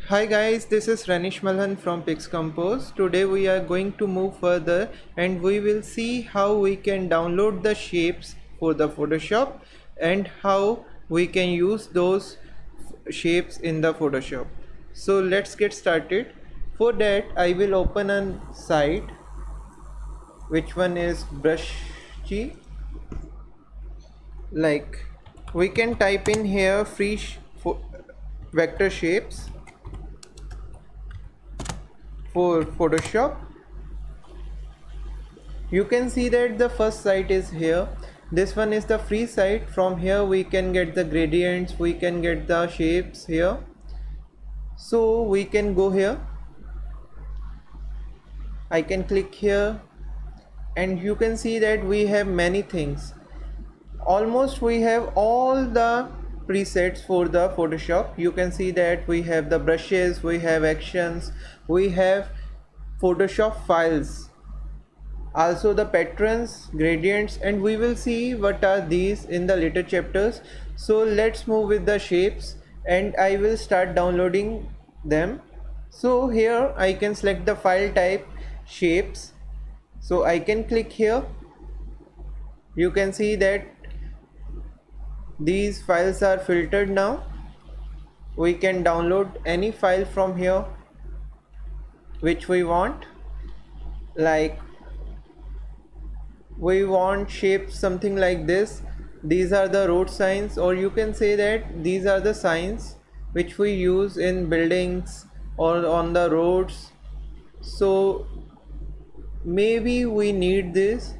Hi guys, this is Ranish Malhan from Pixcompose. Today we are going to move further and we will see how we can download the shapes for the Photoshop and how we can use those shapes in the Photoshop. So let's get started. For that I will open a site, which one is 𝗍𝗵𝗁𝗍𝗍. Like we can type in here free vector shapes for Photoshop. You can see that the first site is here. This one is the free site. From here we can get the gradients, we can get the shapes here. So we can go here, I can click here, and you can see that we have many things. Almost we have all the presets for the Photoshop. You can see that we have the brushes, we have actions, we have Photoshop files, also the patterns, gradients, and we will see what are these in the later chapters. So let's move with the shapes and I will start downloading them. So here I can select the file type shapes, so I can click here. You can see that these files are filtered now. We can download any file from here which we want. Like we want shapes something like this. These are the road signs, or you can say that these are the signs which we use in buildings or on the roads. So maybe we need this.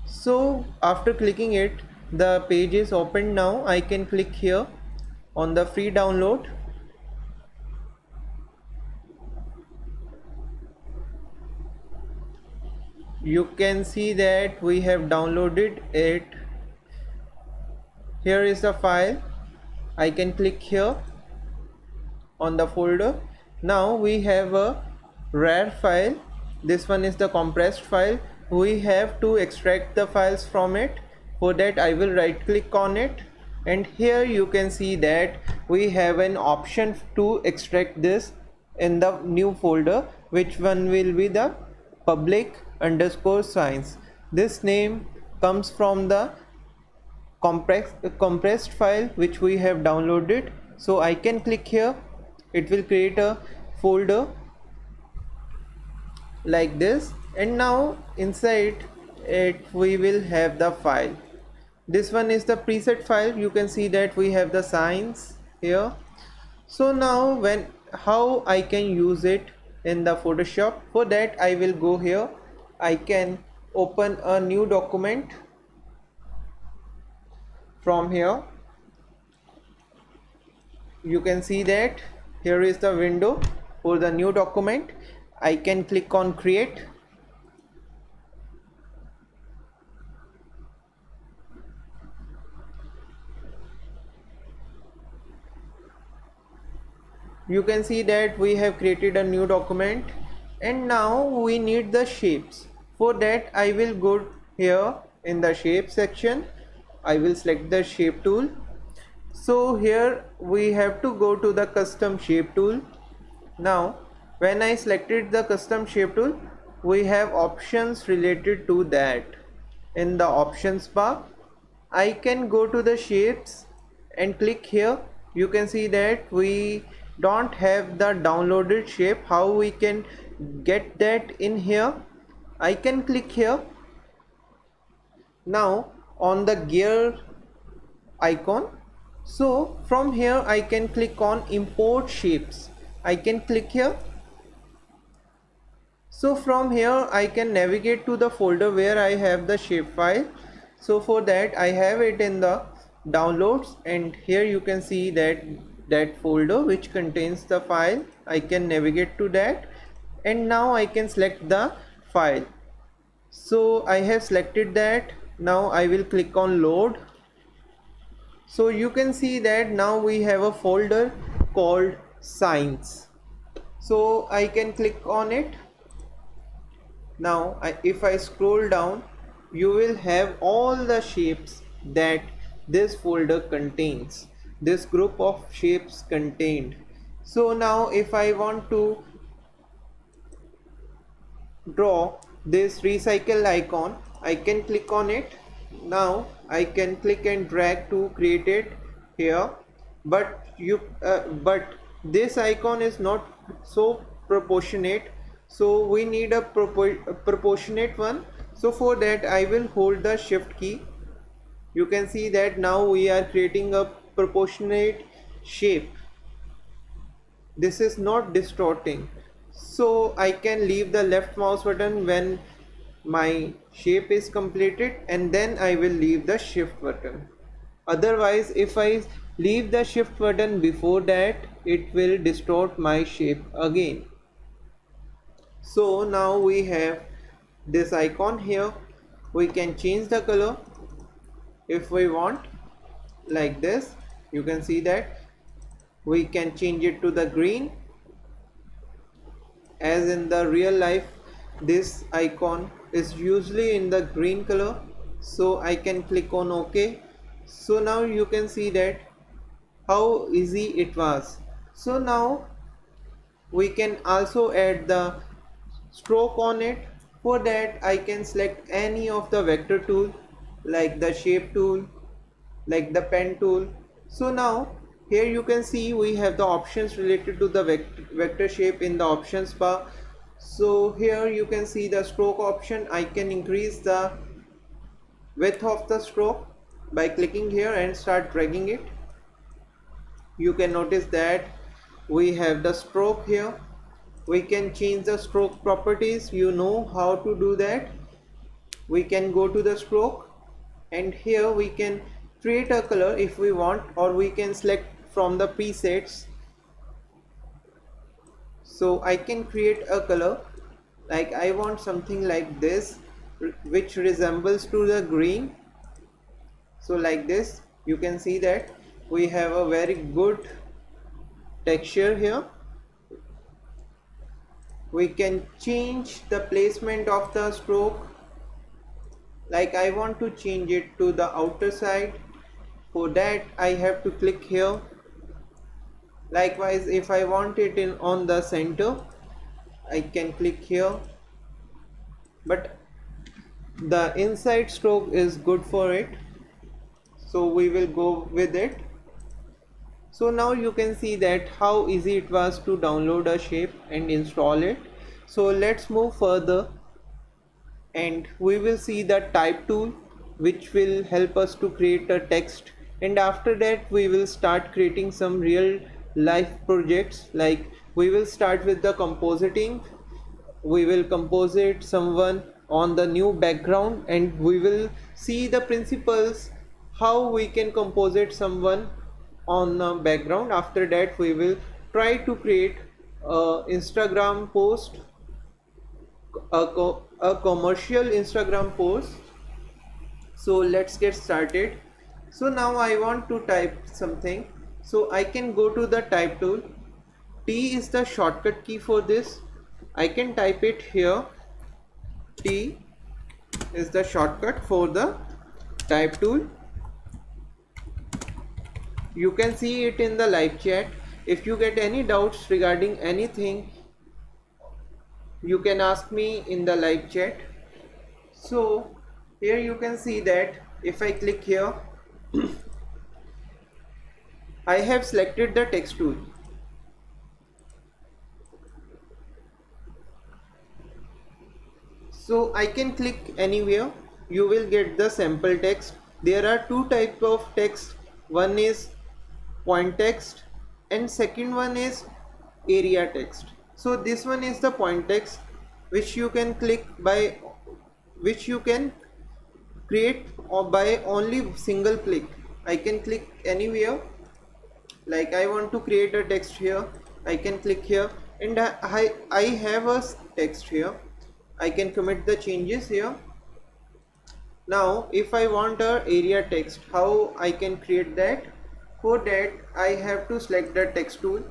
So after clicking it, the page is opened now. I can click here on the free download. You can see that we have downloaded it. Here is the file. I can click here on the folder. Now we have a RAR file. This one is the compressed file. We have to extract the files from it. For that I will right click on it, and here you can see that we have an option to extract this in the new folder, which one will be the 𝗍𝗵𝗁𝗍𝗍. This name comes from the compressed file which we have downloaded. So I can click here. It will create a folder like this, and now inside it we will have the file. This one is the preset file. You can see that we have the signs here. So now how I can use it in the Photoshop? For that I will go here. I can open a new document from here. You can see that here is the window for the new document. I can click on create. You can see that we have created a new document, and now we need the shapes. For that I will go here in the shape section. I will select the shape tool. So here we have to go to the custom shape tool. Now when I selected the custom shape tool, we have options related to that. In the options bar I can go to the shapes and click here. You can see that we don't have the downloaded shape. How we can get that in here? I can click here. Now on the gear icon, so from here I can click on import shapes. I can click here. So from here I can navigate to the folder where I have the shape file. So for that I have it in the downloads, and here you can see that folder which contains the file. I can navigate to that, and now I can select the file. So I have selected that. Now I will click on load. So you can see that now we have a folder called signs. So I can click on it. Now if I scroll down, you will have all the shapes that this folder contains, this group of shapes contained. So now if I want to draw this recycle icon, I can click on it. Now I can click and drag to create it here, but this icon is not so proportionate, so we need a proportionate one. So for that I will hold the shift key. You can see that now we are creating a proportionate shape. This is not distorting, so I can leave the left mouse button when my shape is completed, and then I will leave the shift button. Otherwise, if I leave the shift button before that, it will distort my shape again. So now we have this icon here. We can change the color if we want, like this. You can see that we can change it to the green, as in the real life this icon is usually in the green color. So I can click on OK. So now you can see that how easy it was. So now we can also add the stroke on it. For that I can select any of the vector tool, like the shape tool, like the pen tool. So now here you can see we have the options related to the vector shape in the options bar. So here you can see the stroke option. I can increase the width of the stroke by clicking here and start dragging it. You can notice that we have the stroke here. We can change the stroke properties. You know how to do that. We can go to the stroke, and here we can create a color if we want, or we can select from the presets. So I can create a color, like I want something like this, which resembles to the green. So like this, you can see that we have a very good texture here. We can change the placement of the stroke, like I want to change it to the outer side. For that I have to click here. Likewise, if I want it in on the center, I can click here, but the inside stroke is good for it, so we will go with it. So now you can see that how easy it was to download a shape and install it. So let's move further, and we will see the type tool, which will help us to create a text. And after that we will start creating some real life projects, like we will start with the compositing. We will composite someone on the new background, and we will see the principles how we can composite someone on the background. After that we will try to create a Instagram post, a commercial Instagram post. So let's get started. So now I want to type something, so I can go to the type tool. T is the shortcut key for this. I can type it here. T is the shortcut for the type tool. You can see it in the live chat. If you get any doubts regarding anything, you can ask me in the live chat. So here you can see that if I click here, I have selected the text tool. So I can click anywhere. You will get the sample text. There are two types of text. One is point text and second one is area text. So this one is the point text, which you can click by, which you can create or by only single click. I can click anywhere, like I want to create a text here. I can click here, and I have a text here. I can commit the changes here. Now if I want a area text, how I can create that? For that I have to select the text tool,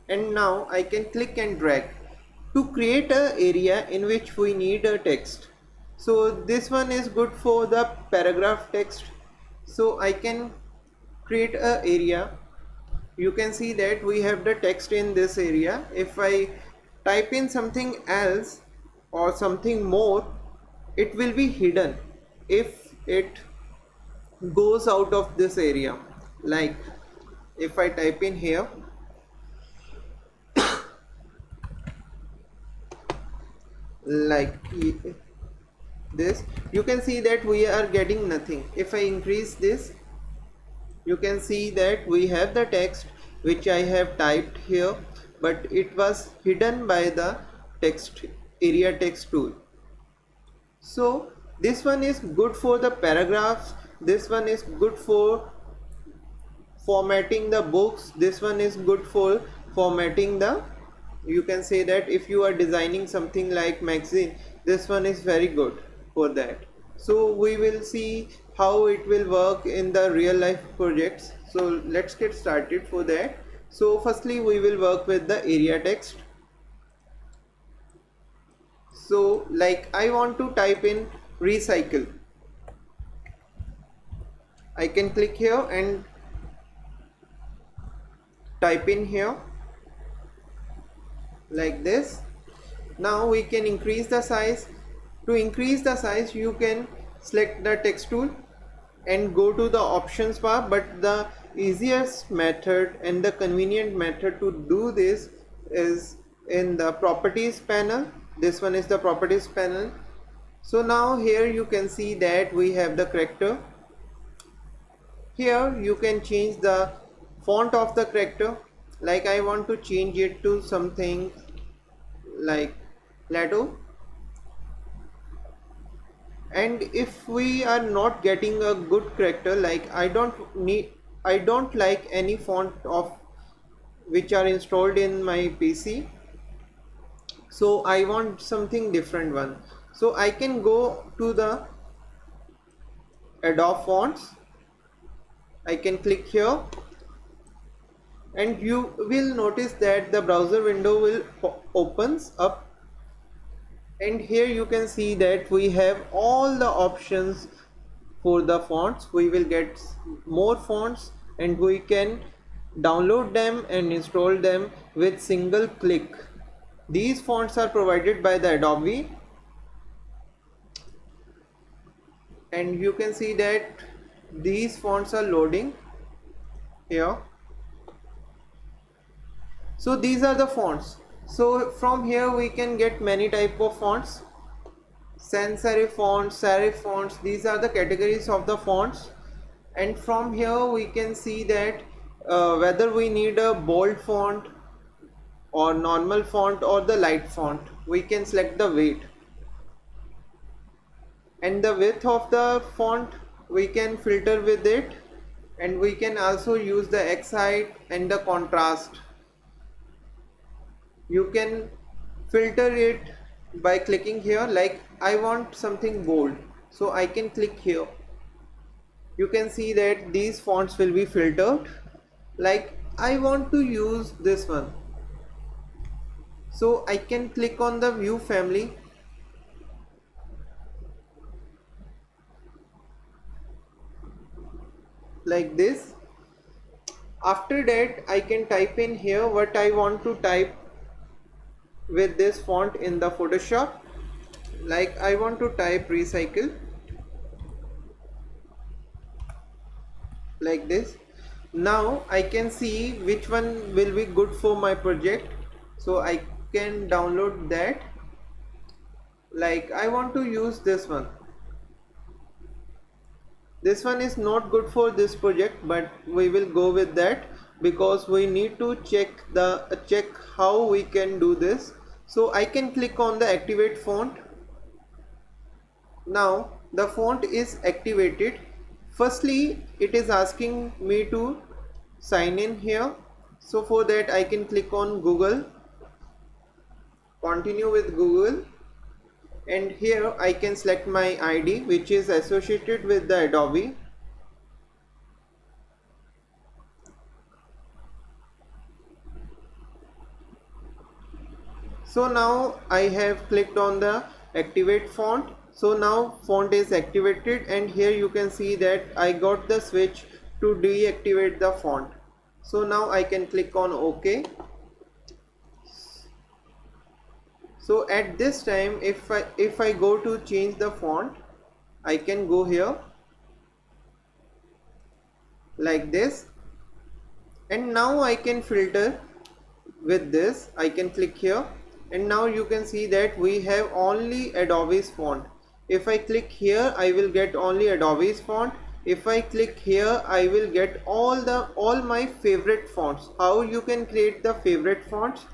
and now I can click and drag to create an area in which we need a text. So this one is good for the paragraph text. So I can create a area. You can see that we have the text in this area. If I type in something else or something more, it will be hidden if it goes out of this area. Like if I type in here like this, you can see that we are getting nothing. If I increase this, you can see that we have the text which I have typed here, but it was hidden by the text area text tool. So this one is good for the paragraphs, this one is good for formatting the books, this one is good for formatting the, you can say that if you are designing something like magazine, this one is very good for that. So we will see how it will work in the real life projects. So let's get started for that. So firstly we will work with the area text. So like I want to type in recycle, I can click here and type in here like this. Now we can increase the size. To increase the size, you can select the text tool and go to the options bar, but the easiest method and the convenient method to do this is in the properties panel. This one is the properties panel. So now here you can see that we have the character. Here you can change the font of the character. Like I want to change it to something like Plato. And if we are not getting a good character, like I don't like any font of which are installed in my PC, so I want something different one. So I can go to the Adobe fonts, I can click here and you will notice that the browser window will opens up, and here you can see that we have all the options for the fonts. We will get more fonts and we can download them and install them with single click. These fonts are provided by the Adobe, and you can see that these fonts are loading here. So these are the fonts. So from here we can get many type of fonts, sans serif fonts, serif fonts, these are the categories of the fonts. And from here we can see that whether we need a bold font or normal font or the light font. We can select the weight and the width of the font, we can filter with it, and we can also use the X height and the contrast. You can filter it by clicking here. Like I want something bold, so I can click here. You can see that these fonts will be filtered. Like I want to use this one, so I can click on the view family. Like this. After that I can type in here what I want to type with this font in the Photoshop. Like I want to type recycle, like this. Now I can see which one will be good for my project, so I can download that. Like I want to use this one. This one is not good for this project, but we will go with that because we need to check how we can do this. So I can click on the activate font. Now the font is activated. Firstly it is asking me to sign in here, so for that I can click on Google, continue with Google, and here I can select my ID which is associated with the Adobe. So now I have clicked on the activate font So now font is activated, and here you can see that I got the switch to deactivate the font. So now I can click on OK. So at this time, if I go to change the font, I can go here like this, and now I can filter with this. I can click here, and now you can see that we have only Adobe's font. If I click here, I will get only Adobe's font. If I click here, I will get all my favorite fonts. How you can create the favorite fonts?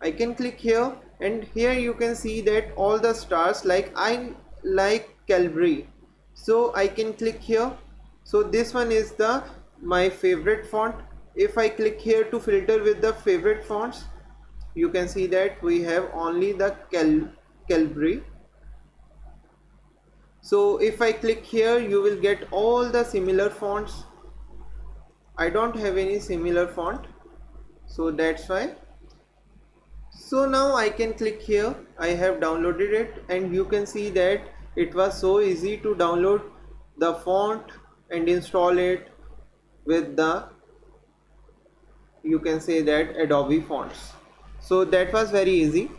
I can click here, and here you can see that all the stars, like I like 𝗘𝗏𝗃, so I can click here. So this one is my favorite font. If I click here to filter with the favorite fonts, you can see that we have only the 𝗘𝗏𝗃. So if I click here, you will get all the similar fonts. I don't have any similar font, so that's why. So now I can click here. I have downloaded it, and you can see that it was so easy to download the font and install it with the, you can say that, Adobe fonts. So that was very easy.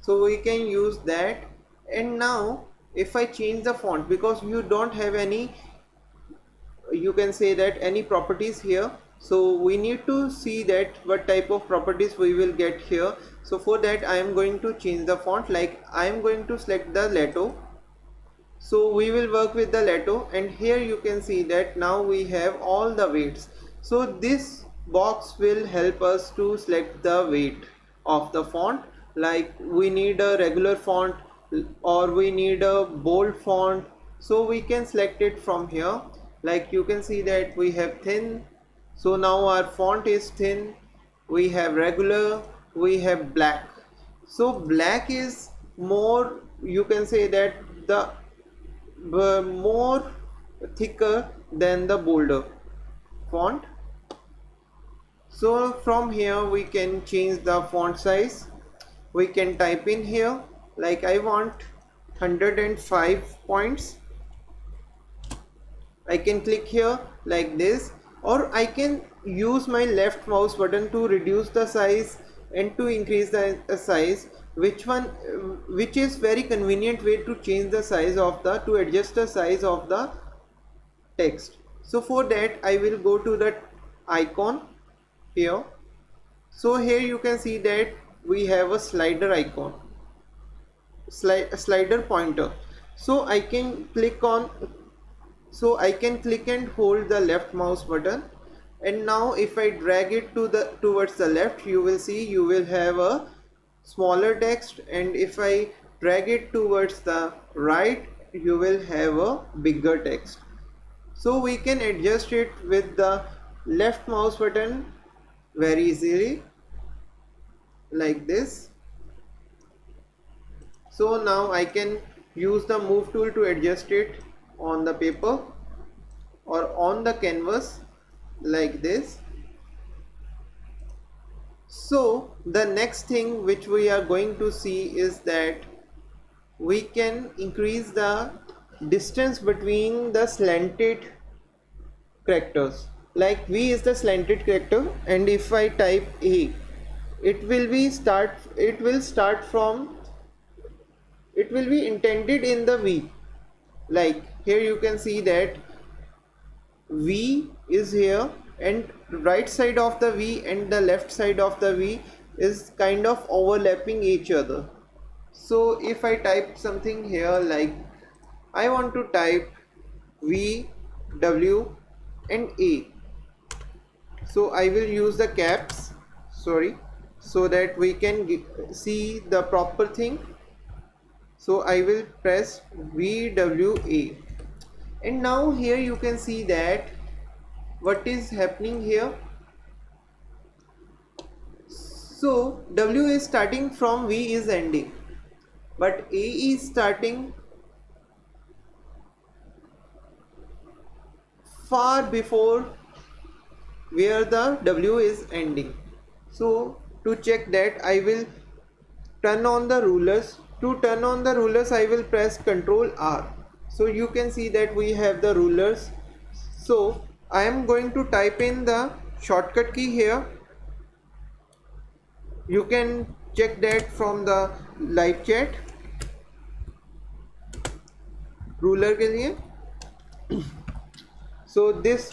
So we can use that. And now if I change the font, because you don't have any, you can say that, any properties here, so we need to see that what type of properties we will get here. So for that I am going to change the font. Like I am going to select the 𝗓𝗏. So we will work with the 𝗓𝗏, and here you can see that now we have all the weights. So this box will help us to select the weight of the font. Like we need a regular font or we need a bold font, so we can select it from here. Like you can see that we have thin, so now our font is thin. We have regular, we have black. So black is more, you can say that, the more thicker than the bolder font. So from here we can change the font size. We can type in here, like I want 105 points. I can click here like this, or I can use my left mouse button to reduce the size and to increase the size. Which is very convenient way to change the size of to adjust the size of the text. So for that I will go to the icon here. So here you can see that we have a slider icon, slider pointer. So I can click on, so I can click and hold the left mouse button, and now if I drag it towards the left, you will see you will have a smaller text, and if I drag it towards the right, you will have a bigger text. So we can adjust it with the left mouse button very easily, like this. So now I can use the move tool to adjust it on the paper or on the canvas, like this. So the next thing which we are going to see is that we can increase the distance between the slanted characters. Like V is the slanted character, and if I type A, it will be intended in the V. Like here you can see that V is here, and right side of the V and the left side of the V is kind of overlapping each other. So if I type something here, like I want to type V, W and A, so I will use the caps, so that we can see the proper thing. So I will press VWA, and now here you can see that what is happening here. So W is starting from V is ending, but A is starting far before where the W is ending. So to check that, I will turn on the rulers To turn on the rulers, I will press Ctrl R. So you can see that we have the rulers. So I am going to type in the shortcut key here. You can check that from the live chat. Ruler के लिए. So this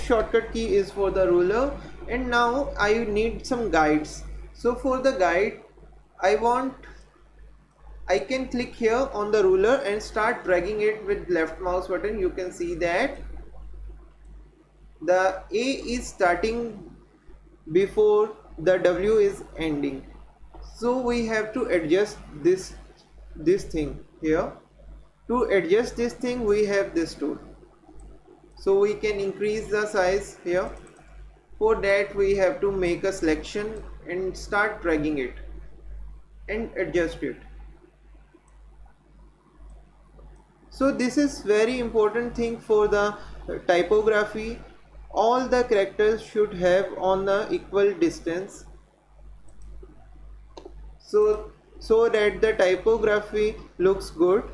shortcut key is for the ruler, and now I need some guides. So for the guide, I can click here on the ruler and start dragging it with left mouse button. You can see that the A is starting before the W is ending. So we have to adjust this thing here. To adjust this thing, we have this tool. So we can increase the size here. For that, we have to make a selection and start dragging it and adjust it. So this is very important thing for the typography. All the characters should have on the equal distance, so that the typography looks good.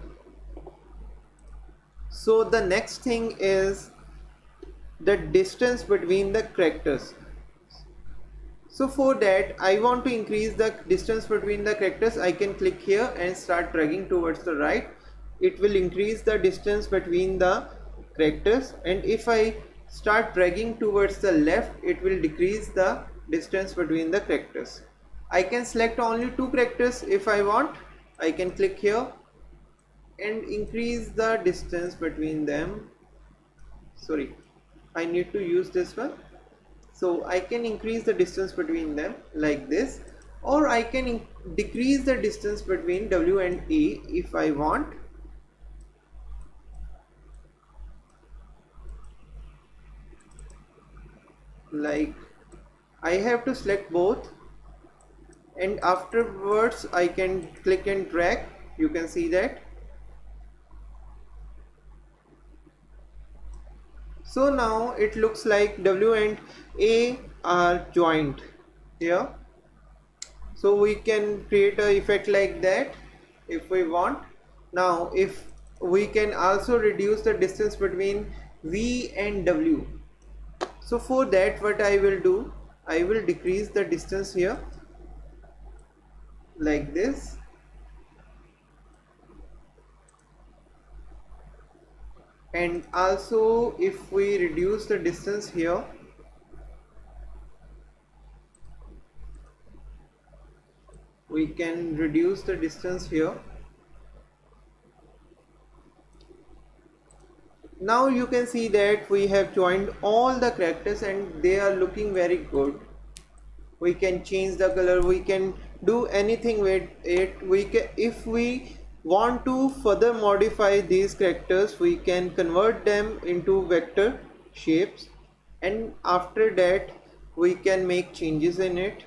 So the next thing is the distance between the characters. So for that, I want to increase the distance between the characters. I can click here and start dragging towards the right. It will increase the distance between the characters, and if I start dragging towards the left, it will decrease the distance between the characters. I can select only 2 characters if I want. I can click here and increase the distance between them. Sorry, I need to use this one. So I can increase the distance between them like this, or I can decrease the distance between W and A if I want. Like, I have to select both, and afterwards I can click and drag. You can see that. So now it looks like W and A are joined here. So we can create an effect like that if we want. Now if we can also reduce the distance between V and W. So for that, what I will do, I will decrease the distance here like this. And also if we reduce the distance here, we can reduce the distance here. Now you can see that we have joined all the characters and they are looking very good. We can change the color, we can do anything with it. If we want to further modify these characters, we can convert them into vector shapes, and after that we can make changes in it.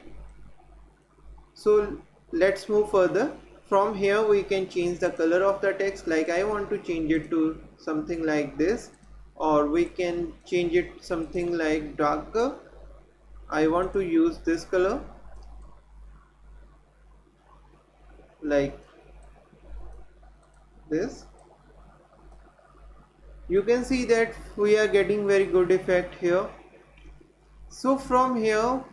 So let's move further. From here we can change the color of the text. Like I want to change it to something like this, or we can change it something like darker. I want to use this color, like this. You can see that we are getting very good effect here. So from here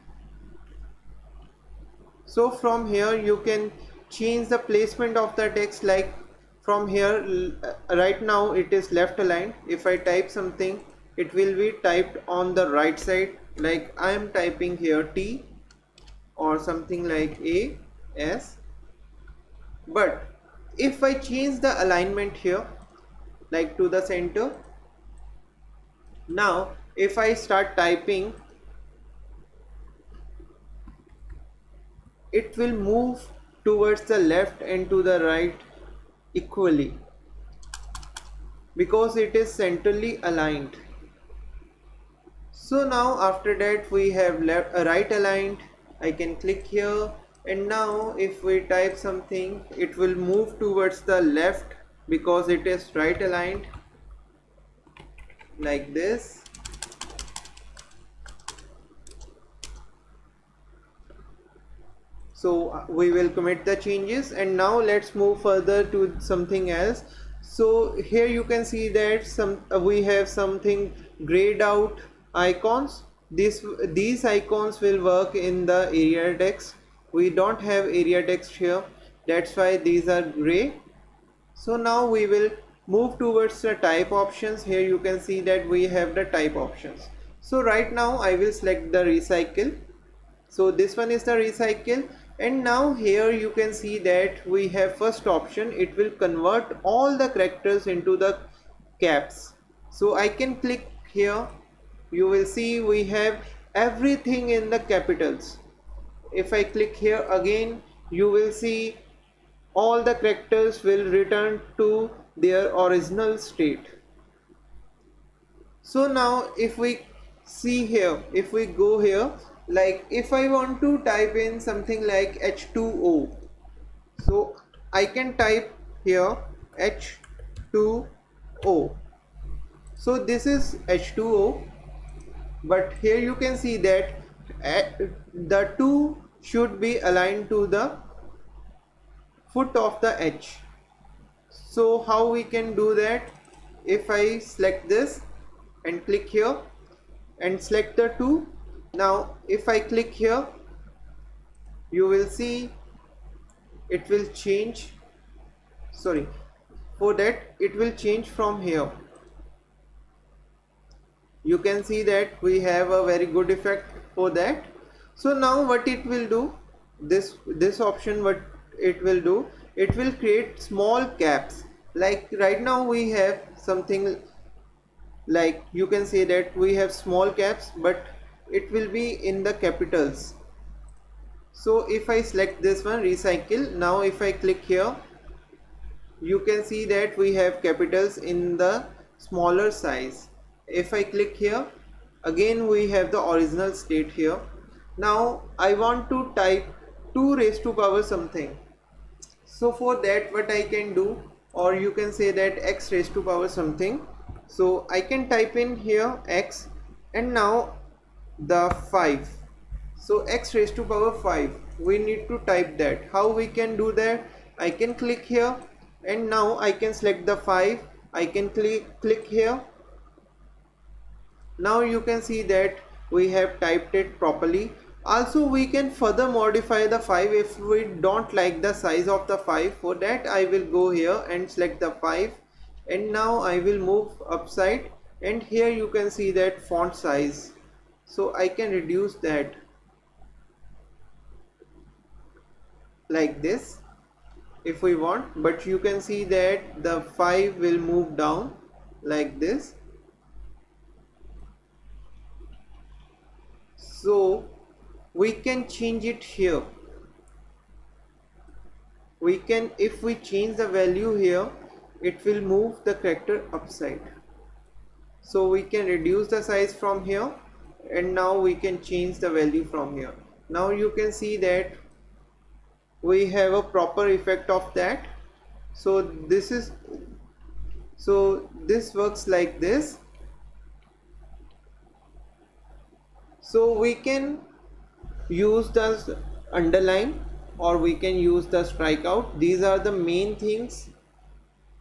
you can change the placement of the text. Like from here, right now it is left aligned. If I type something, it will be typed on the right side. Like I am typing here T or something like A, S. But if I change the alignment here, like to the center, now if I start typing, it will move towards the left and to the right equally, because it is centrally aligned. So now after that we have right aligned. I can click here, and now if we type something, it will move towards the left because it is right aligned, like this. So we will commit the changes, and now let's move further to something else. So here you can see that we have something grayed out icons. These icons will work in the area text. We don't have area text here, that's why these are gray. So now we will move towards the type options. Here you can see that we have the type options. So right now I will select the recycle. So this one is the recycle, and now here you can see that we have first option. It will convert all the characters into the caps. So I can click here. You will see we have everything in the capitals. If I click here again, you will see all the characters will return to their original state. So now if we see here, if we go here, like if I want to type in something like H2O, so I can type here H2O. So this is H2O, but here you can see that the 2 should be aligned to the foot of the H. So how we can do that? If I select this and click here and select the 2, now if I click here, you will see it will change. Sorry, for that it will change from here. You can see that we have a very good effect for that. So now what it will do, this option, what it will do, it will create small caps. Like right now we have something like, you can say that we have small caps, but it will be in the capitals. So if I select this one, recycle, now if I click here, you can see that we have capitals in the smaller size. If I click here, again we have the original state here. Now I want to type 2 raised to power something. So for that what I can do, or you can say that x raised to power something. So I can type in here x, and now the 5. So x raised to power 5, we need to type that. How we can do that? I can click here, and now I can select the 5. I can click here. Now you can see that we have typed it properly. Also we can further modify the 5 if we don't like the size of the 5. For that I will go here and select the 5, and now I will move upside, and here you can see that font size. So I can reduce that like this if we want, but you can see that the 5 will move down like this. So we can change it here. We can, if we change the value here, it will move the character upside. So we can reduce the size from here, and now we can change the value from here. Now you can see that we have a proper effect of that. So this works like this. So we can use the underline, or we can use the strikeout. These are the main things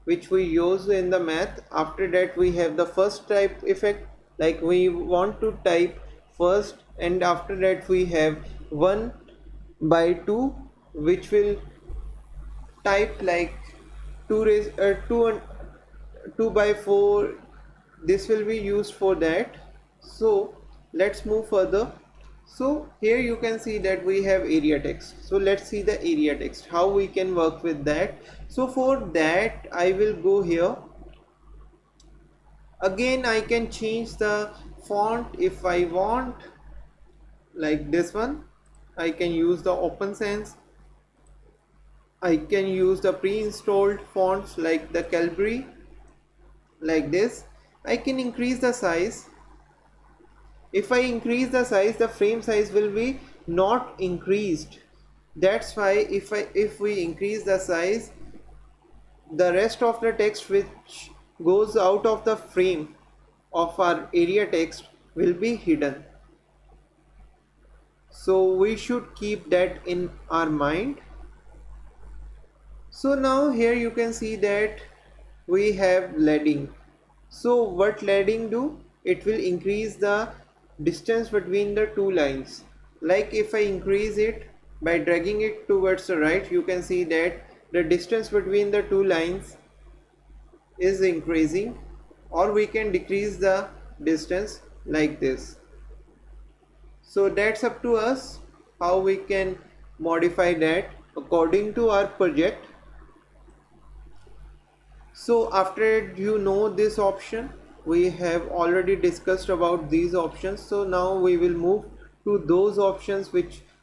which we use in the math. After that we have the first type effect, like we want to type first, and after that we have 1 by 2, which will type like 2 by 4. This will be used for that. So let's move further. So here you can see that we have area text. So let's see the area text, how we can work with that. So for that I will go here. Again I can change the font if I want, like this one. I can use the OpenSense. I can use the pre-installed fonts like the 𝗘𝗏𝗽𝗁, like this. I can increase the size. If I increase the size, the frame size will be not increased. That's why if we increase the size, the rest of the text which goes out of the frame of our area text will be hidden. So we should keep that in our mind. So now here you can see that we have leading. So what leading do? It will increase the distance between the two lines. Like if I increase it by dragging it towards the right, you can see that the distance between the two lines is increasing, or we can decrease the distance like this. So that's up to us how we can modify that according to our project. So after you know this option, we have already discussed about these options. So now we will move to those options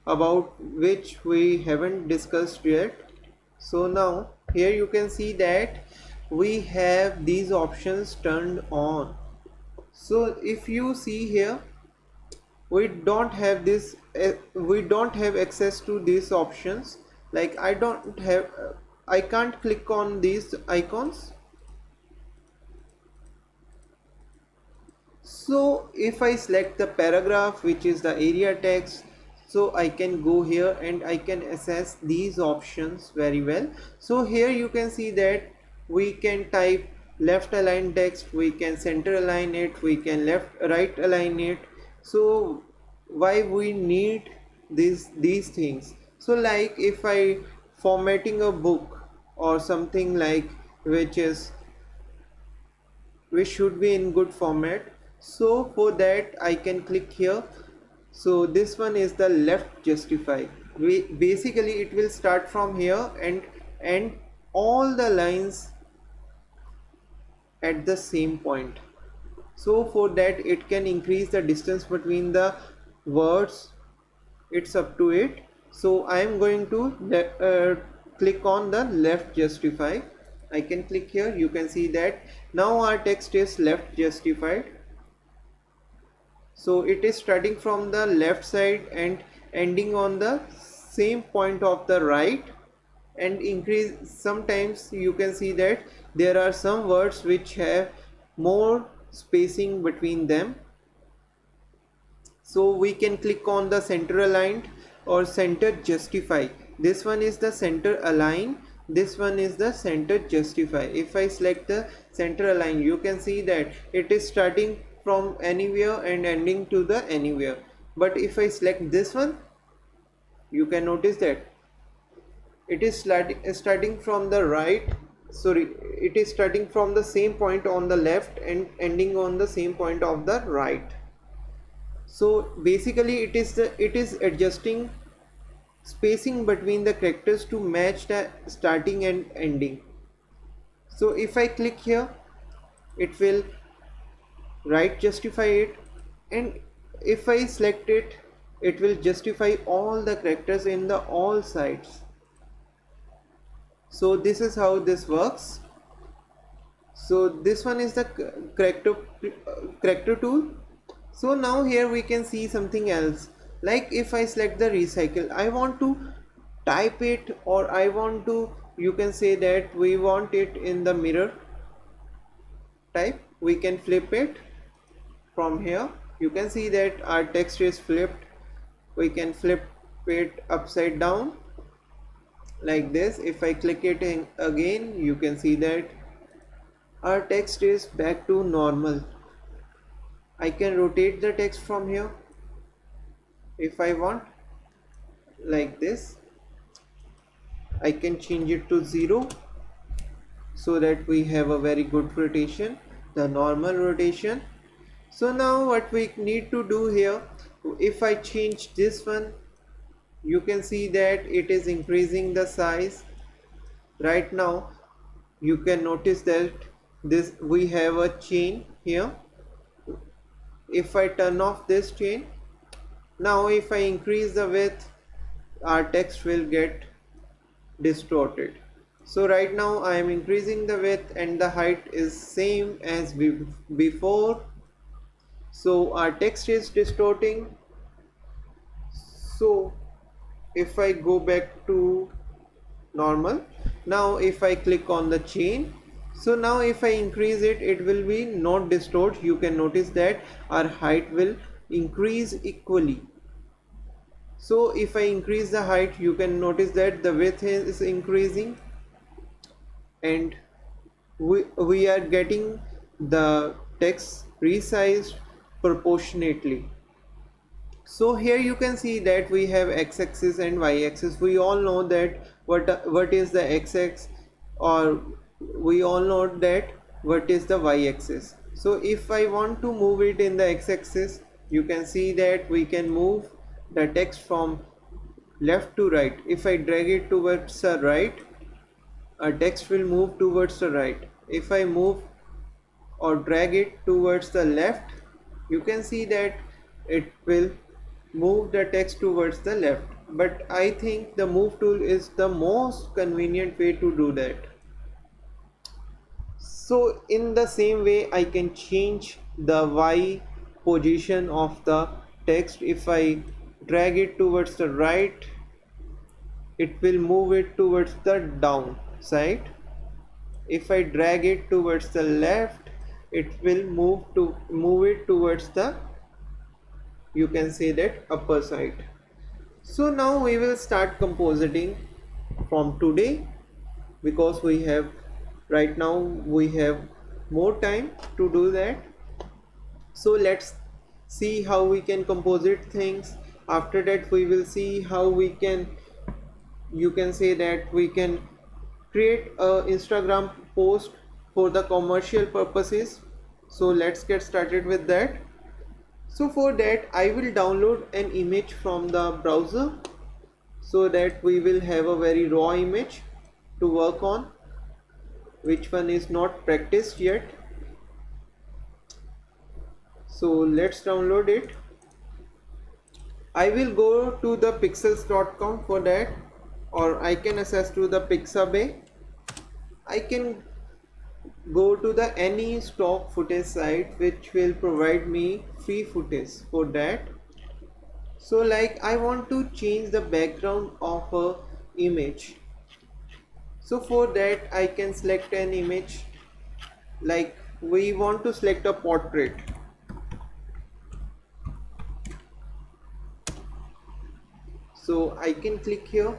about which we haven't discussed yet. So now here you can see that we have these options turned on. So if you see here, we don't have this, we don't have access to these options. Like I can't click on these icons. So if I select the paragraph, which is the area text, so I can go here and I can access these options very well. So here you can see that we can type left align text, we can center align it, we can right align it. So why we need these things? So like if I formatting a book or something like which should be in good format, so for that I can click here. So this one is the left justify. Basically it will start from here and end all the lines at the same point. So for that it can increase the distance between the words, it's up to it. So I am going to click on the left justify. I can click here. You can see that now our text is left justified. So it is starting from the left side and ending on the same point of the right, and increase. Sometimes you can see that there are some words which have more spacing between them. So we can click on the center aligned or center justify. This one is the center align, this one is the center justify. If I select the center align, you can see that it is starting from anywhere and ending to the anywhere. But if I select this one, you can notice that it is starting from the right, sorry, it is starting from the same point on the left and ending on the same point of the right. So basically it is adjusting spacing between the characters to match the starting and ending. So if I click here, it will right justify it, and if I select it, it will justify all the characters in the all sides. So this is how this works. So this one is the character tool. So now here we can see something else. Like if I select the recycle, I want to type it, or I want to, you can say that we want it in the mirror type. We can flip it from here. You can see that our text is flipped. We can flip it upside down like this. If I click it in again, you can see that our text is back to normal. I can rotate the text from here if I want, like this. I can change it to 0 so that we have a very good rotation, the normal rotation. So now what we need to do here, if I change this one, you can see that it is increasing the size. Right now you can notice that this we have a chain here. If I turn off this chain, now if I increase the width, our text will get distorted. So right now I am increasing the width and the height is same as before. So our text is distorting. So if I go back to normal, now if I click on the chain, so now if I increase it, it will be not distort. You can notice that our height will increase equally. So if I increase the height, you can notice that the width is increasing, and we are getting the text resized proportionately. So here you can see that we have x-axis and y-axis. We all know that what is the x-axis, or we all know that what is the y-axis. So if I want to move it in the x-axis, you can see that we can move the text from left to right. If I drag it towards the right, a text will move towards the right. If I move or drag it towards the left, you can see that it will move the text towards the left. But I think the move tool is the most convenient way to do that. So in the same way, I can change the Y position of the text. If I drag it towards the right, it will move it towards the down side. If I drag it towards the left, it will move it towards the, you can say that, upper side. So now we will start compositing from today, because we have right now we have more time to do that. So let's see how we can composite things. After that we will see how we can, you can say that, we can create a Instagram post for the commercial purposes. So let's get started with that. So for that I will download an image from the browser, so that we will have a very raw image to work on, which one is not practiced yet. So let's download it. I will go to the pixels.com for that, or I can access to the Pixabay. I can go to the any stock footage site which will provide me free footage for that. So like I want to change the background of a image. So for that I can select an image, like we want to select a portrait. So I can click here.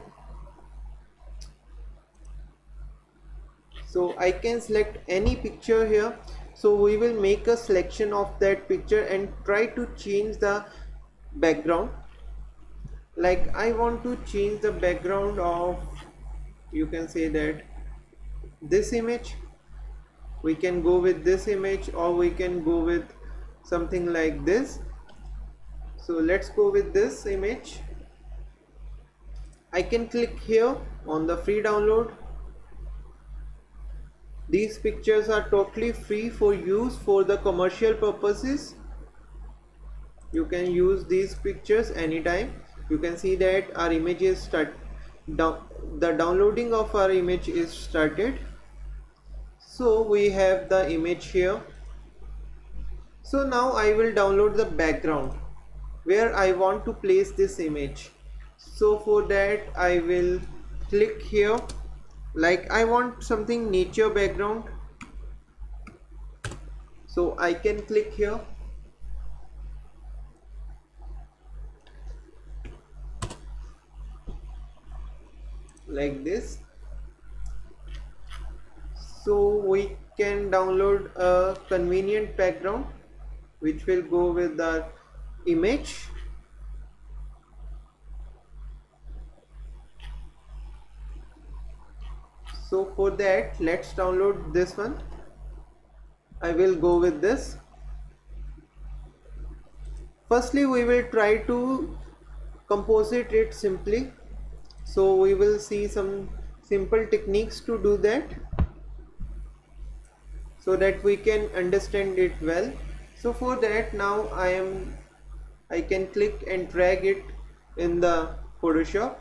So I can select any picture here. So we will make a selection of that picture and try to change the background. Like I want to change the background of, you can say that, this image. We can go with this image, or we can go with something like this. So let's go with this image. I can click here on the free download. These pictures are totally free for use for the commercial purposes. You can use these pictures anytime. You can see that our image is the downloading of our image is started. So we have the image here. So now I will download the background where I want to place this image. So for that I will click here. Like I want something nature background, so I can click here. Like this. So we can download a convenient background which will go with the image. So for that let's download this one. I will go with this. Firstly we will try to composite it simply. So we will see some simple techniques to do that, so that we can understand it well. So for that now I can click and drag it in the Photoshop.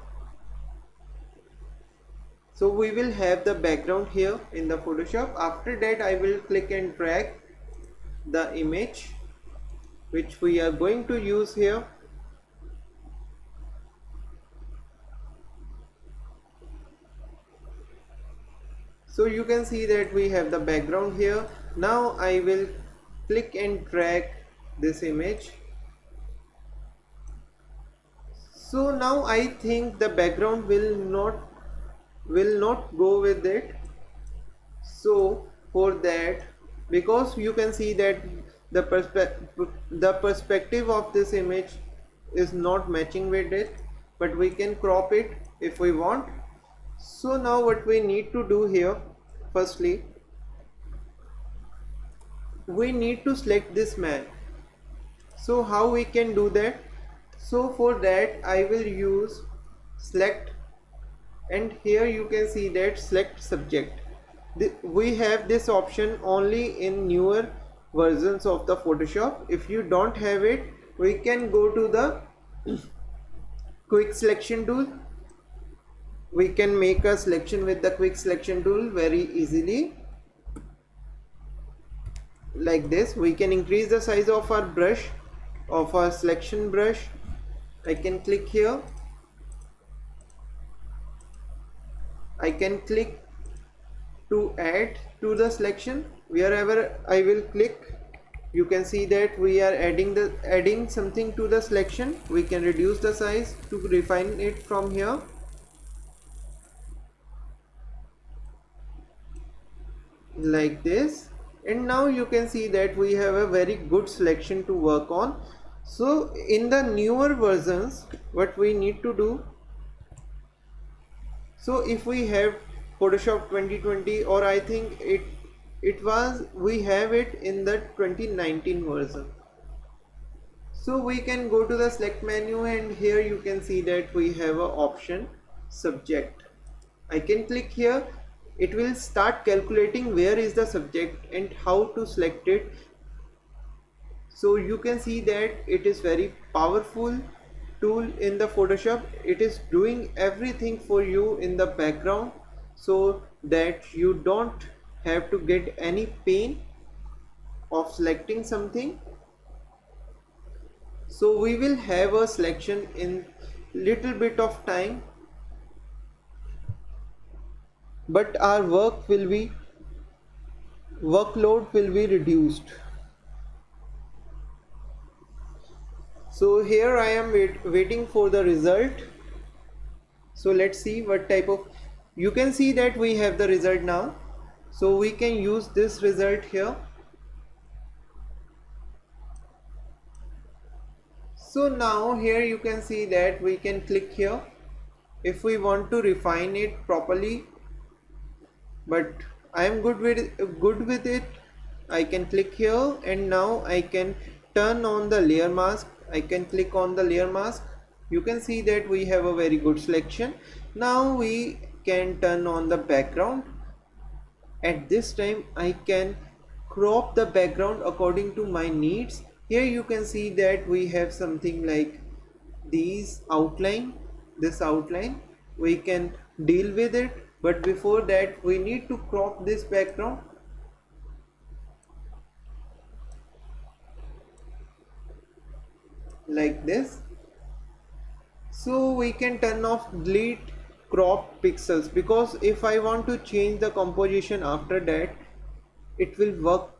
So we will have the background here in the Photoshop. After that I will click and drag the image which we are going to use here. So you can see that we have the background here. Now I will click and drag this image. So now I think the background will not go with it. So for that, because you can see that the perspective of this image is not matching with it, but we can crop it if we want. So now what we need to do here, firstly we need to select this man. So how we can do that? So for that I will use select, and here you can see that select subject. We have this option only in newer versions of the Photoshop. If you don't have it, we can go to the quick selection tool. We can make a selection with the quick selection tool very easily, like this. We can increase the size of our brush, of our selection brush. I can click here, I can click to add to the selection. Wherever I will click, you can see that we are adding something to the selection. We can reduce the size to refine it from here, like this. And now you can see that we have a very good selection to work on. So in the newer versions, what we need to do, so if we have Photoshop 2020, or I think we have it in the 2019 version. So we can go to the select menu, and here you can see that we have a option subject. I can click here. It will start calculating where is the subject and how to select it. So you can see that it is very powerful tool in the Photoshop. It is doing everything for you in the background, so that you don't have to get any pain of selecting something. So we will have a selection in little bit of time, but our workload will be reduced. So here I am waiting for the result. So let's see what type of, you can see that we have the result now. So we can use this result here. So now here you can see that we can click here if we want to refine it properly, but I am good with it. I can click here, and now I can turn on the layer mask. I can click on the layer mask. You can see that we have a very good selection. Now we can turn on the background. At this time I can crop the background according to my needs. Here you can see that we have something like this outline. We can deal with it, but before that we need to crop this background, like this. So we can turn off delete crop pixels, because if I want to change the composition after that, it will work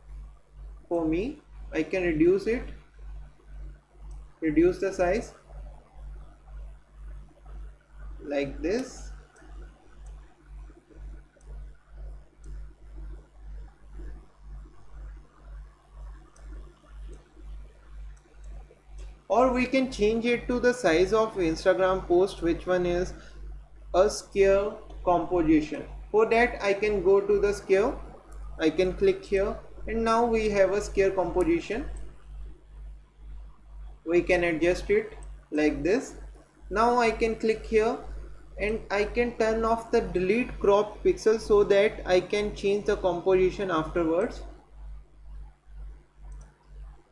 for me. I can reduce the size, like this. Or we can change it to the size of Instagram post, which one is a square composition. For that I can go to the square, I can click here, and now we have a square composition. We can adjust it like this. Now I can click here, and I can turn off the delete crop pixel so that I can change the composition afterwards.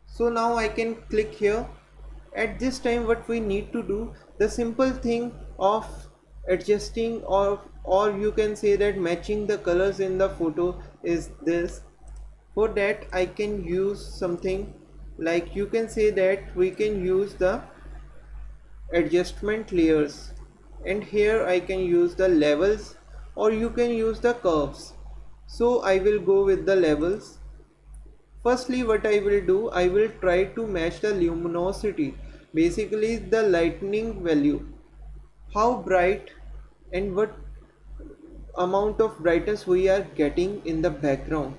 So now I can click here. At this time what we need to do, the simple thing of adjusting or you can say that matching the colors in the photo is this. For that I can use something like, you can say that we can use the adjustment layers, and here I can use the levels, or you can use the curves. So I will go with the levels. Firstly what I will do, I will try to match the luminosity, basically the lightning value. how bright and what amount of brightness we are getting in the background.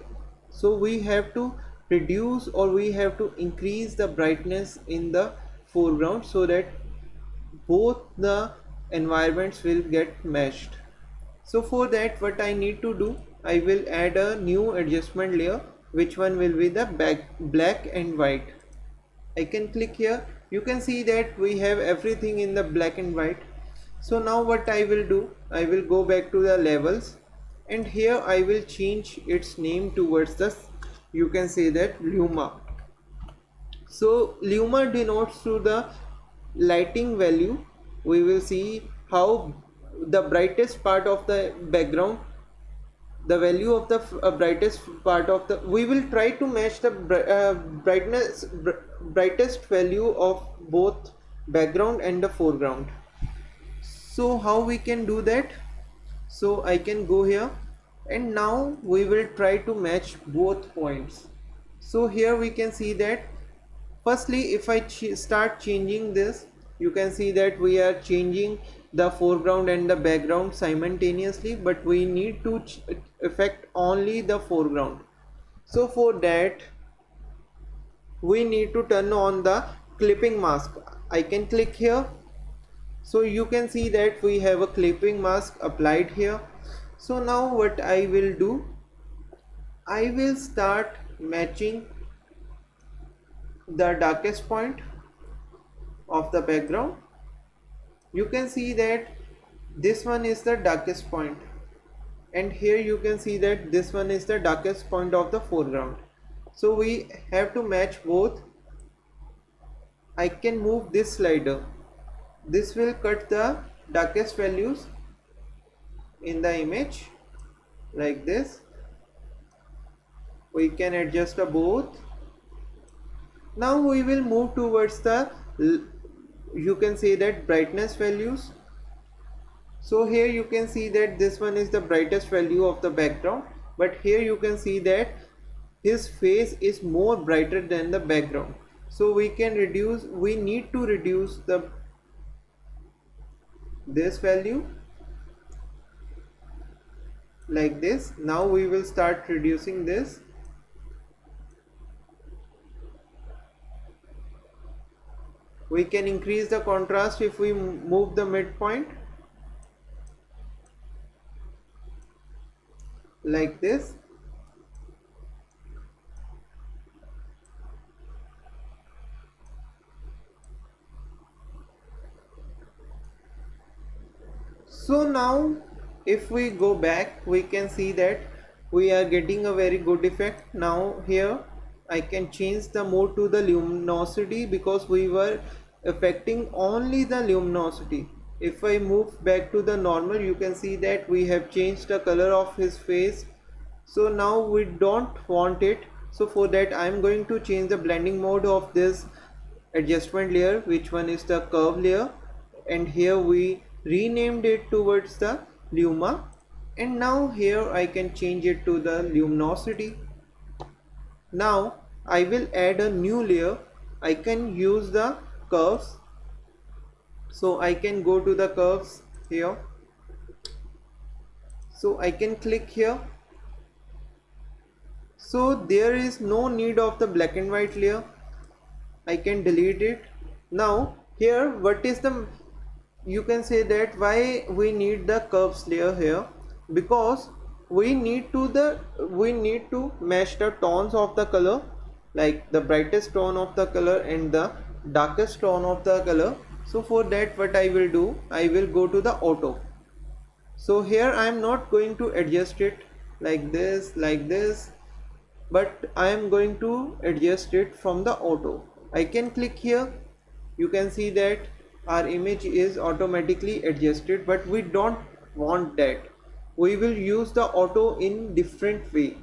So we have to reduce or we have to increase the brightness in the foreground so that both the environments will get meshed. So for that, what I need to do, I will add a new adjustment layer, which one will be the black and white. I can click here. You can see that we have everything in the black and white. So now what I will do, I will go back to the levels, and here I will change its name towards the, you can say that, 𝗲𝗼𝗼. So 𝗲𝗼𝗼 denotes to the lighting value. We will see how the brightest part of the background, the value of the brightest part of the, we will try to match the brightest value of both background and the foreground. So how we can do that? So I can go here, and now we will try to match both points. So here we can see that firstly, if I start changing this, you can see that we are changing the foreground and the background simultaneously, but we need to affect only the foreground. So for that, we need to turn on the clipping mask. I can click here. So you can see that we have a clipping mask applied here. So now what I will do, I will start matching the darkest point of the background. You can see that this one is the darkest point, and here you can see that this one is the darkest point of the foreground. So we have to match both. I can move this slider. This will cut the darkest values in the image like this. We can adjust the both. Now we will move towards the, you can say that, brightness values. So here you can see that this one is the brightest value of the background, but here you can see that his face is more brighter than the background. So we can reduce, we need to reduce this value like this. Now we will start reducing this. We can increase the contrast if we move the midpoint like this. So now if we go back, we can see that we are getting a very good effect. Now here I can change the mode to the luminosity, because we were affecting only the luminosity. If I move back to the normal, you can see that we have changed the color of his face. So now we don't want it. So for that I am going to change the blending mode of this adjustment layer, which one is the curve layer, and here we renamed it towards the 𝗲𝗼𝗼, and now here I can change it to the luminosity. Now I will add a new layer. I can use the curves. So I can go to the curves here. So I can click here. So there is no need of the black and white layer. I can delete it. Now here, what is the, you can say that why we need the curves layer here, because we need to match the tones of the color, like the brightest tone of the color and the darkest tone of the color. So for that, what I will do, I will go to the auto. So here I am not going to adjust it like this, but I am going to adjust it from the auto. I can click here. You can see that our image is automatically adjusted, but we don't want that. We will use the auto in different way.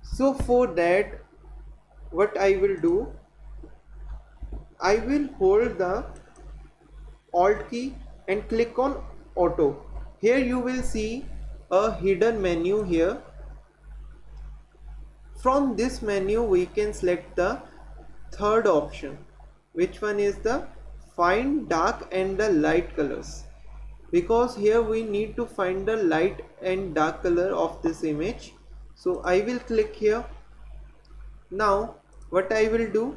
So for that, what I will do, I will hold the Alt key and click on auto. Here you will see a hidden menu here. From this menu we can select the third option, which one is the find dark and the light colors. because here we need to find the light and dark color of this image. So I will click here. Now what I will do,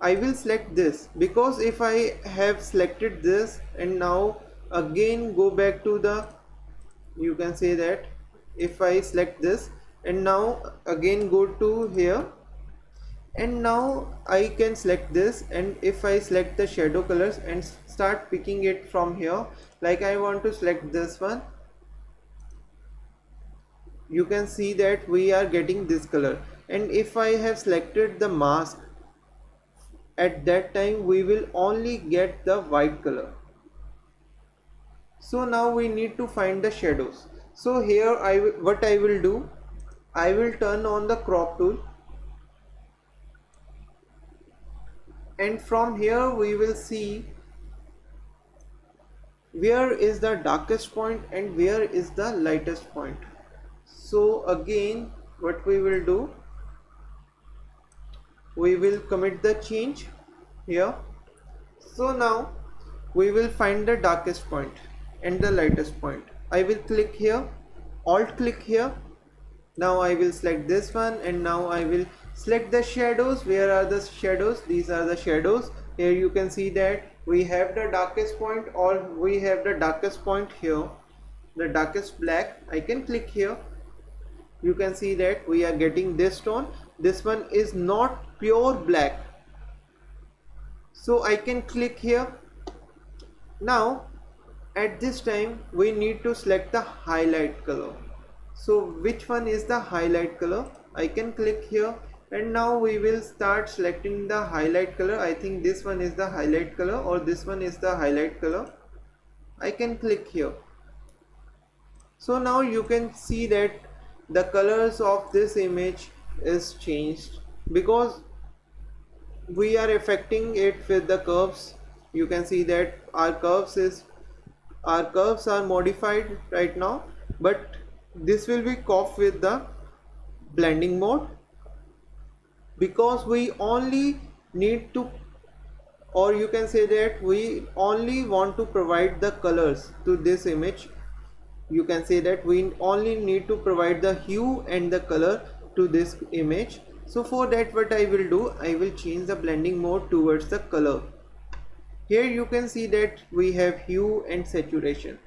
I will select this, because if I have selected this and now again go back to the, you can say that if I select this and now again go to here, and now I can select this, and if I select the shadow colors and start picking it from here, like I want to select this one, you can see that we are getting this color. And if I have selected the mask, at that time we will only get the white color. So now we need to find the shadows. So here what I will do, I will turn on the crop tool, and from here we will see where is the darkest point and where is the lightest point. So again what we will do, we will commit the change here. So now we will find the darkest point and the lightest point. I will click here, alt click here. Now I will select this one, and now I will select the shadows. Where are the shadows? These are the shadows. Here you can see that we have the darkest point, or we have the darkest point here, the darkest black. I can click here. You can see that we are getting this tone. This one is not pure black, so I can click here. Now at this time we need to select the highlight color. So which one is the highlight color? I can click here, and now we will start selecting the highlight color. I think this one is the highlight color, or this one is the highlight color. I can click here. So now you can see that the colors of this image is changed, because we are affecting it with the curves. You can see that our curves are modified right now, but this will be coughed with the blending mode, because we only need to, or you can say that we only want to provide the colors to this image. You can say that we only need to provide the hue and the color to this image. So for that what I will do, I will change the blending mode towards the color. Here you can see that we have hue and saturation.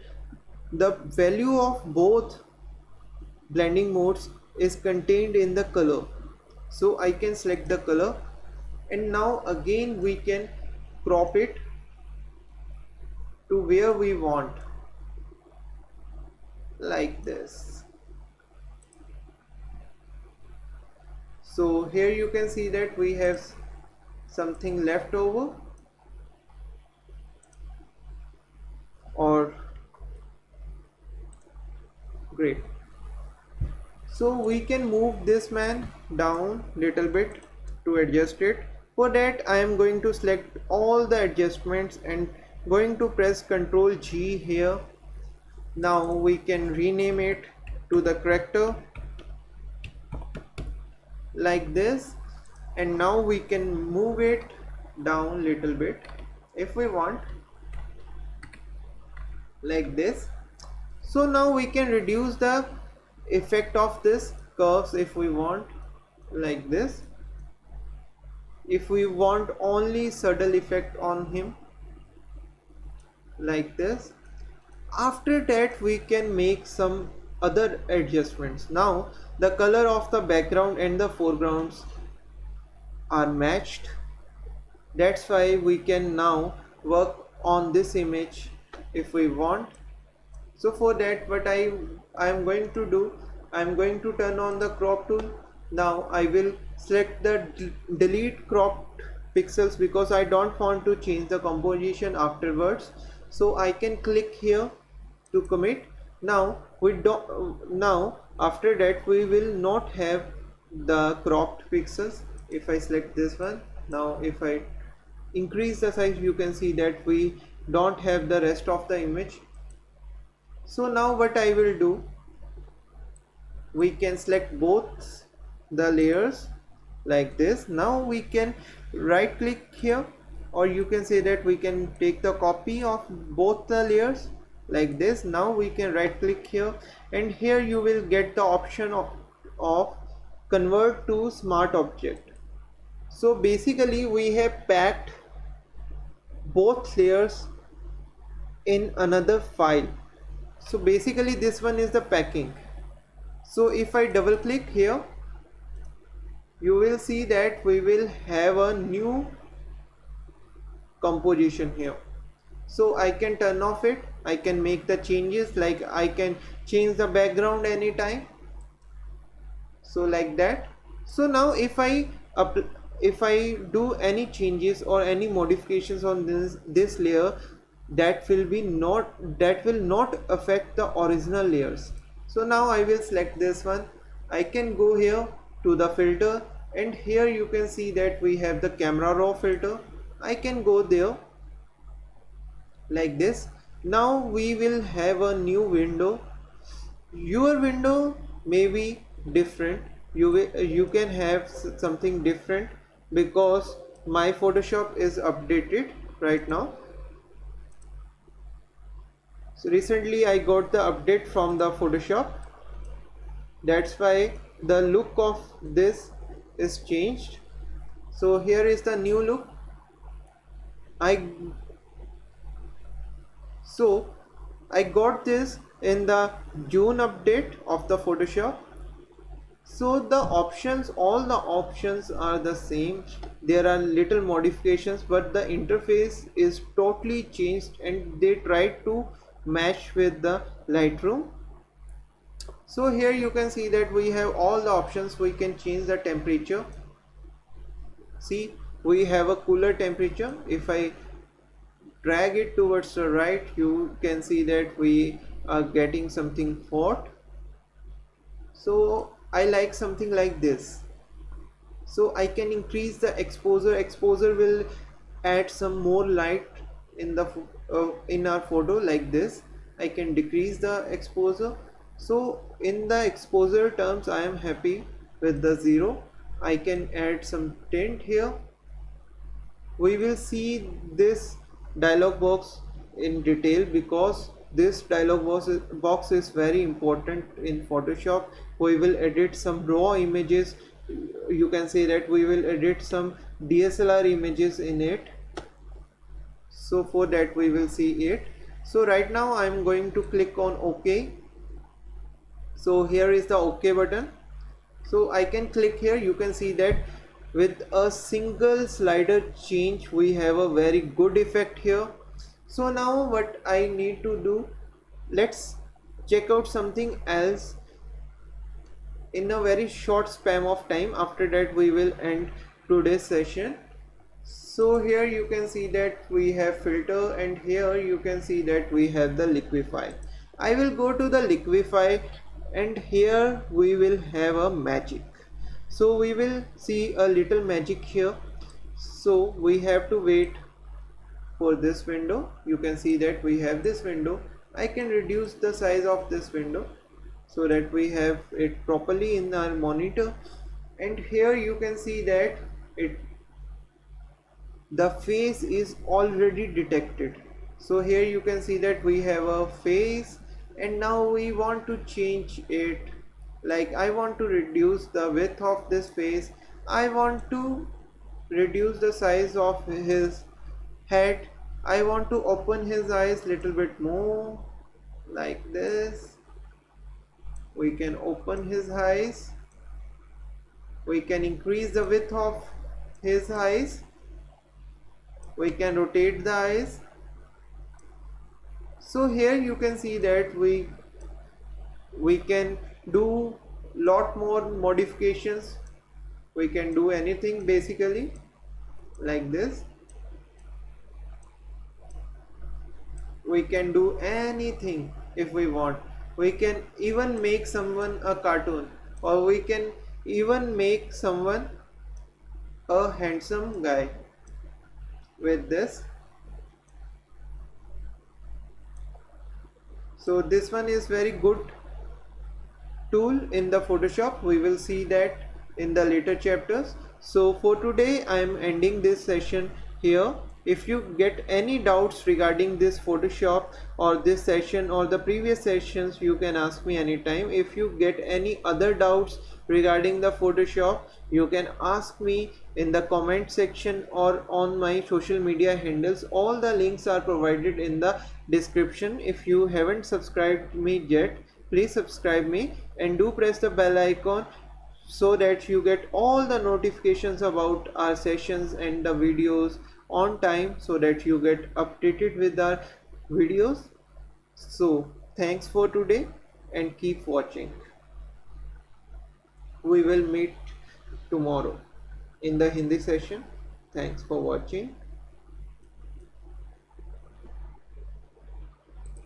The value of both blending modes is contained in the color. So I can select the color, and now again we can crop it to where we want, like this. So here you can see that we have something left over, or great. So we can move this man down little bit to adjust it. For that I am going to select all the adjustments and going to press Ctrl G here. Now we can rename it to the character, like this, and now we can move it down little bit if we want, like this. So now we can reduce the effect of this curves if we want, like this. If we want only subtle effect on him, like this. After that we can make some other adjustments. Now the color of the background and the foregrounds are matched. That's why we can now work on this image if we want. So for that what I am going to do, I am going to turn on the crop tool. Now I will select the delete cropped pixels, because I don't want to change the composition afterwards. So I can click here to commit. Now after that we will not have the cropped pixels. If I select this one, now if I increase the size, you can see that we don't have the rest of the image. So now what I will do, we can select both the layers like this. Now we can right click here or you can say that we can take the copy of both the layers like this. Now we can right click here, and here you will get the option of convert to smart object. So basically we have packed both layers in another file. So basically this one is the packing. So if I double click here, you will see that we will have a new composition here. So I can turn off it, I can make the changes, like I can change the background anytime, so like that. So now if I do any changes or any modifications on this layer, that will not affect the original layers. So now I will select this one, I can go here to the filter, and here you can see that we have the camera raw filter. I can go there like this. Now we will have a new window. Your window may be different, you can have something different, because my Photoshop is updated right now. So recently I got the update from the Photoshop, that's why the look of this is changed. So here is the new look. I got this in the June update of the Photoshop. So the options, all the options are the same, there are little modifications, but the interface is totally changed and they tried to match with the Lightroom. So here you can see that we have all the options. We can change the temperature. See, we have a cooler temperature. If I drag it towards the right, you can see that we are getting something hot. So I like something like this. So I can increase the exposure. Exposure will add some more light in the in our photo like this. I can decrease the exposure. So in the exposure terms, I am happy with the 0. I can add some tint here. We will see this dialog box in detail, because this dialog box is very important in Photoshop. We will edit some raw images, you can say that we will edit some DSLR images in it. So for that we will see it. So right now I am going to click on OK. So here is the OK button. So I can click here. You can see that with a single slider change we have a very good effect here. So now what I need to do, let's check out something else in a very short span of time. After that we will end today's session. So here you can see that we have filter, and here you can see that we have the liquify. I will go to the liquify, and here we will have a magic. So we will see a little magic here. So we have to wait for this window. You can see that we have this window. I can reduce the size of this window so that we have it properly in our monitor. And here you can see that the face is already detected. So here you can see that we have a face, and now we want to change it. Like I want to reduce the width of this face, I want to reduce the size of his head, I want to open his eyes little bit more, like this. We can open his eyes, we can increase the width of his eyes, we can rotate the eyes. So here you can see that we can do lot more modifications. We can do anything basically like this. We can do anything if we want. We can even make someone a cartoon, or we can even make someone a handsome guy with this. So this one is very good tool in the Photoshop. We will see that in the later chapters. So for today I am ending this session here. If you get any doubts regarding this Photoshop or this session or the previous sessions, you can ask me anytime. If you get any other doubts regarding the Photoshop, you can ask me in the comment section or on my social media handles. All the links are provided in the description. If you haven't subscribed me yet, please subscribe me and do press the bell icon so that you get all the notifications about our sessions and the videos on time, so that you get updated with our videos. So thanks for today and keep watching. We will meet tomorrow in the Hindi session. Thanks for watching.